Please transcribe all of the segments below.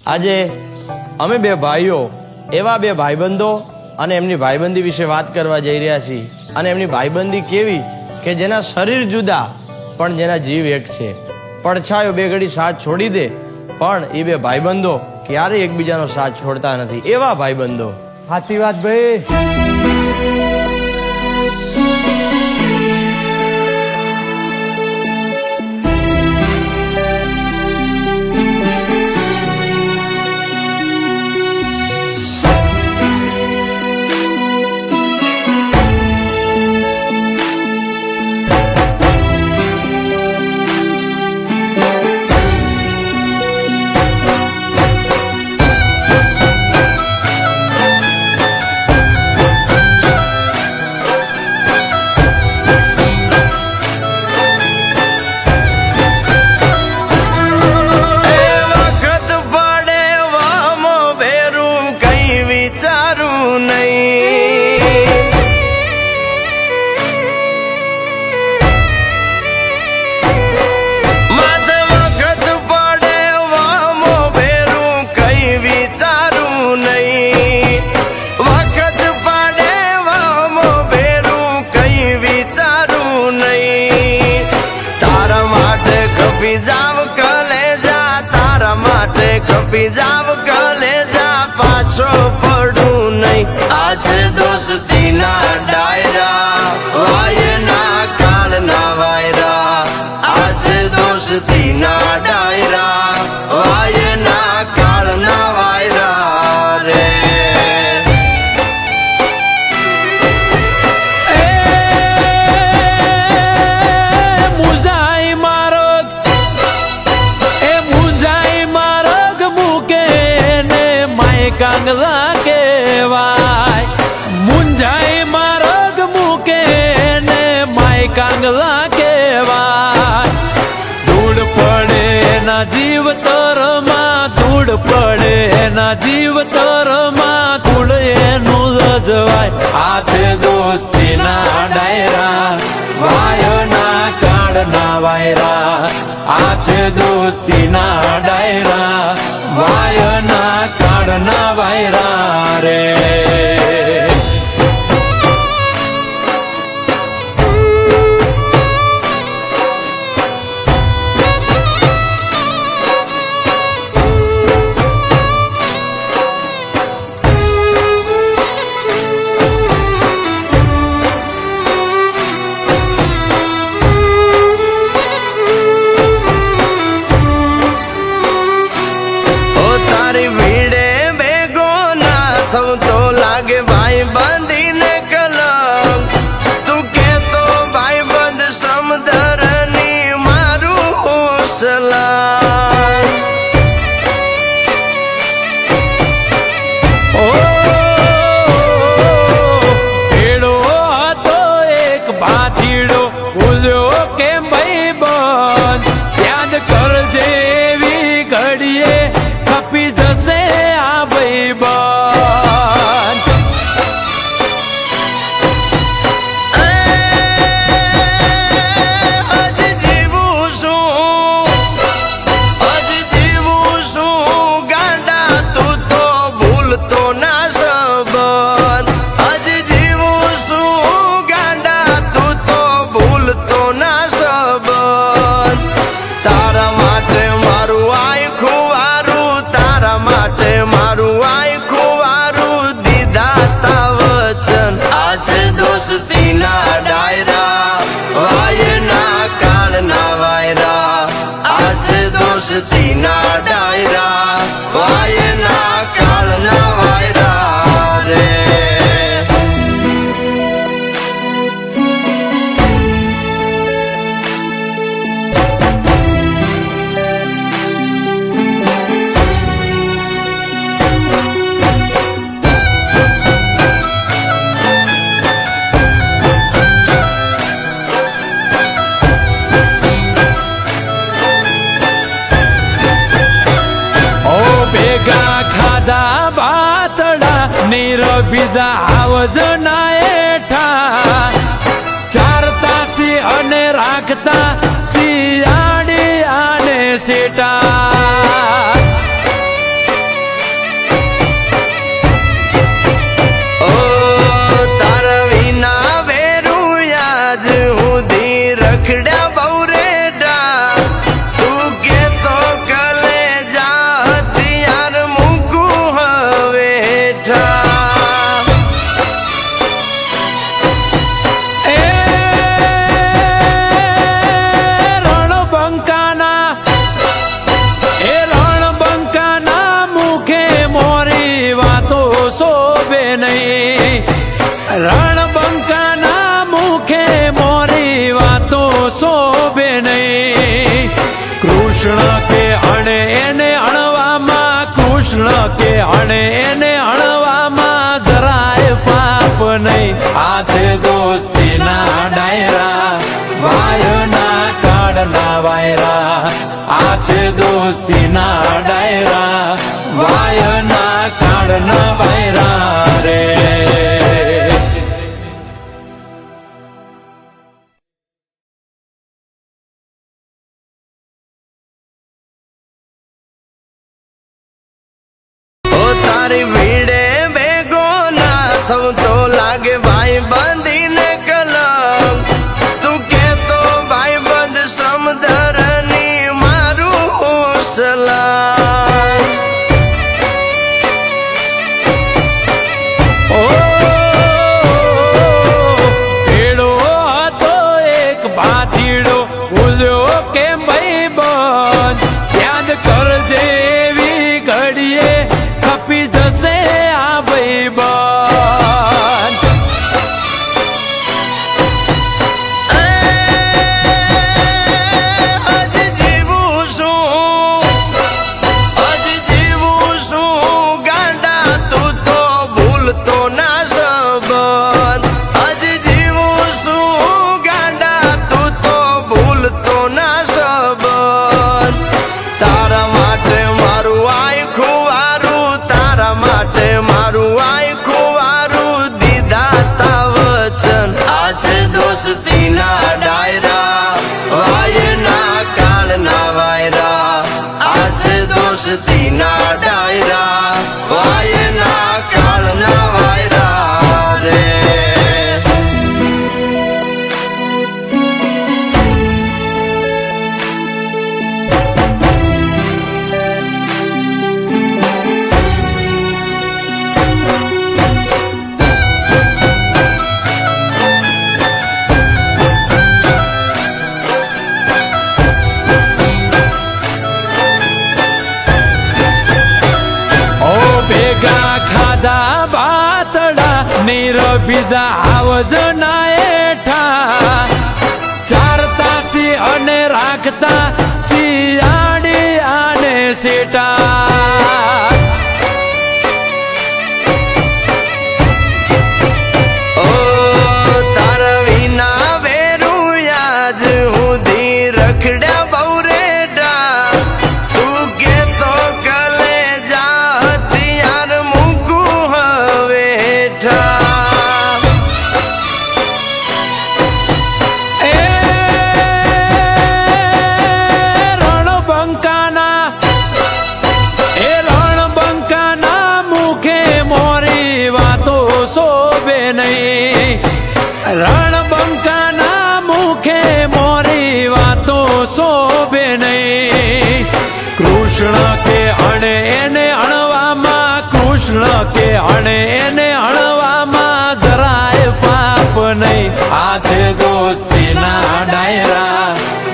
આજે અમે બે ભાઈઓ એવા બે ભાઈબંધો અને એમની ભાઈબંધી વિશે વાત કરવા જઈ રહ્યા છીએ અને એમની ભાઈબંધી કેવી કે જેના શરીર જુદા પણ જેના જીવ એક છે. પડછાયો બે ઘડી સાથ છોડી દે પણ એ બે ભાઈબંધો ક્યારેય એકબીજાનો સાથ છોડતા નથી. એવા ભાઈબંધો. સાચી વાત ભાઈ. જાવ કલેજા પાછો પડું નહીં. આજે દોસ્તીના ડાયરા વાયના કાળના વાયરા. આજે દોસ્તીના ડાયરા વાયના કાળના વાયરા રે. કાંગલા કેવાય મુંજાઈ માર્ગ મૂકે ને માય કાંગલા કેવાય. ધૂળ પડે ના જીવ તરમાં ધૂળ પડે ના જીવ તરમાં ધૂળ એનું રજવાય. હાથે દોસ્તીના ડાયરા વાયના કાળના વાયરા. હાથે દોસ્તીના ડાયરા વાયના કાળના વાયરા રે. બંધીને કલમ તું કેતો ભાઈ બંધ સમદરની મારું સલામ. ઓ એડો હતો એક ભાતીડો ભૂલ્યો કેમ ભાઈ બંધ. યાદ કરજે એવી ઘડીએ ખપી જશે આ ભાઈ બંધ. દોસ્તીના ડાયરા વાયના કાળના વાયરા. આજે દોસ્તીના ડાયરા વાયના કાળના વાયરા રે. ખાધા બાતડા નીરબીજા આવજના એઠા. ચારતા સી અને રાખતા શિયાળી આને સેટા. કૃષ્ણ કે અણે એને અણવામાં કૃષ્ણ કે અણે એને અણવામાં જરાય પાપ નહીં. હાથે દોસ્તીના ડાયરા ભાઈના કાળના વાયરા. આ છે દોસ્તીના ડાયરા ભાઈના કાળના વાયરા રે. ઓ તારી ભીડે ભેગો ના થવું તો લાગે ભાઈ બંધીને કલંક. તું કેતો ભાઈ બંધ સમદરની મારું સલામ. ઓ ભેડો હતો એક ભાતીડો ભૂલ્યો કે ભાઈ બંધ. યાદ કરજે એવી ઘડીએ ખપી જશે આ ભાઈ બંધ. હજી જીવું છું ગાંડા તું તો ભૂલતો ના સંબંધ. હજી જીવું છું ગાંડા તું તો ભૂલતો ના સંબંધ. તારા માટે મારું આખું વારું, તારા માટે મારું આખું વારું દીધા તા વચન. આ છે દોસ્તીના ડાયરા વાયના કાળના વાયરા. આ છે દોસ્તીના ડાયરા વાયના કાળના વાયરા રે. ઓ ભેગા ખાધા બાતડા નીરબીજા આવજના એઠા. ચારતા સી અને રાખતા શિયાળી આને સેટા. ઓ તારા વિના વેરું યાજ હુંધી રખડ્યા બહુ રેડા. તું કેતો કલે જા હથિયાર મૂકું હવે હેઠા. એ રણબંકાના મુખે મોરી વાતો શોભે નહીં. રણબંકાના મુખે મોરી વાતો શોભે નહીં. કૃષ્ણ કે અણે એને અણવામાં કૃષ્ણ કે અણે એને અણવામાં જરાય પાપ નહીં. હાથે દોસ્તીના ડાયરા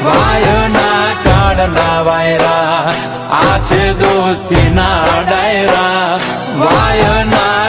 ભાઈના કાળના વાયરા. આ છે દોસ્તીના ડાયરા ભાઈના